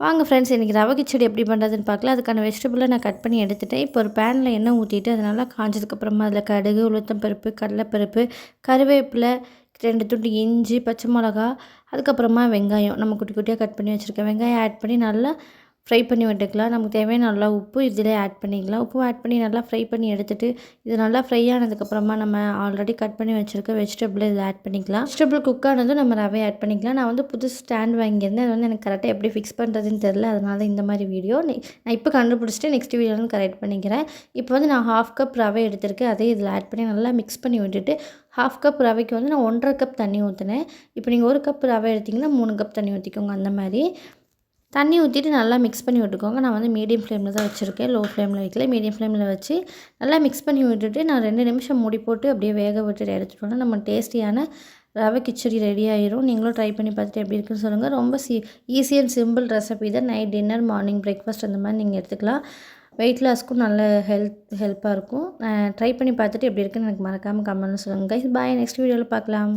வாங்க ஃப்ரெண்ட்ஸ், இன்றைக்கி ரவை கிச்சடி எப்படி பண்ணுறதுன்னு பார்க்கலாம். அதுக்கான வெஜிடபிளை நான் கட் பண்ணி எடுத்துட்டேன். இப்போ ஒரு பேனில் எண்ணெய் ஊற்றிட்டு அது நல்லா காஞ்சதுக்கப்புறமா அதில் கடுகு, உளுத்தம்பருப்பு, கடலைப்பருப்பு, கருவேப்பிலை, 2 துண்டு இஞ்சி, பச்சை மிளகா, அதுக்கப்புறமா வெங்காயம் நம்ம குட்டி குட்டியாக கட் பண்ணி வச்சுருக்கேன். வெங்காயம் ஆட் பண்ணி நல்லா ஃப்ரை பண்ணி விட்டுக்கலாம். நமக்கு தேவையான நல்லா உப்பு இதிலே ஆட் பண்ணிக்கலாம். உப்பு ஆட் பண்ணி நல்லா ஃப்ரை பண்ணி எடுத்துகிட்டு இது நல்லா ஃப்ரை ஆனதுக்கப்புறமா நம்ம ஆல்ரெடி கட் பண்ணி வச்சுருக்க வெஜிடபிள் இதில் ஆட் பண்ணிக்கலாம். வெஜிடபிள் குக் ஆனதும் நம்ம ரவை ஆட் பண்ணிக்கலாம். நான் வந்து புது ஸ்டாண்ட் வாங்கியிருந்தேன். அது வந்து எனக்கு கரெக்டாக எப்படி ஃபிக்ஸ் பண்ணுறதுன்னு தெரில. அதனால இந்த மாதிரி வீடியோ நான் இப்போ கண்டுபிடிச்சிட்டு நெக்ஸ்ட் வீடியோவில் கரெக்ட் பண்ணிக்கிறேன். இப்போ வந்து நான் 1/2 கப் ரவை எடுத்திருக்கேன். அதே இதில் ஆட் பண்ணி நல்லா மிக்ஸ் பண்ணி விட்டுட்டு 1/2 கப் ரவைக்கு வந்து நான் 1.5 கப் தண்ணி ஊற்றினேன். இப்போ நீங்கள் 1 கப் ரவை எடுத்திங்கன்னா 3 கப் தண்ணி ஊற்றிக்கோங்க. அந்த மாதிரி தண்ணி ஊற்றிட்டு நல்லா மிக்ஸ் பண்ணி விட்டுக்கோங்க. நான் வந்து மீடியம் ஃப்ளேமில் தான் வச்சுருக்கேன், லோ ஃப்ளேமில் வைக்கல. மீடியம் ஃப்ளேமில் வச்சு நல்லா மிக்ஸ் பண்ணி விட்டுட்டு நான் 2 நிமிஷம் மூடி போட்டு அப்படியே வேக விட்டுட்டு எடுத்துட்டோன்னா நம்ம டேஸ்டியான ரவை கிச்சடி ரெடி ஆயிரும். நீங்களும் ட்ரை பண்ணி பார்த்துட்டு எப்படி இருக்குன்னு சொல்லுங்கள். ரொம்ப ஈஸி அண்ட் சிம்பிள் ரெசிபி தான். நைட் டின்னர், மார்னிங் பிரேக்ஃபாஸ்ட் அந்த மாதிரி நீங்கள் எடுத்துக்கலாம். வெயிட் லாஸ்க்கும் நல்ல ஹெல்ப்பாக இருக்கும். ட்ரை பண்ணி பார்த்துட்டு எப்படி இருக்குன்னு எனக்கு மறக்காமல் கமெண்ட்னு சொல்லுங்கள் கைஸ். பாய், நெக்ஸ்ட் வீடியோவில் பார்க்கலாம்.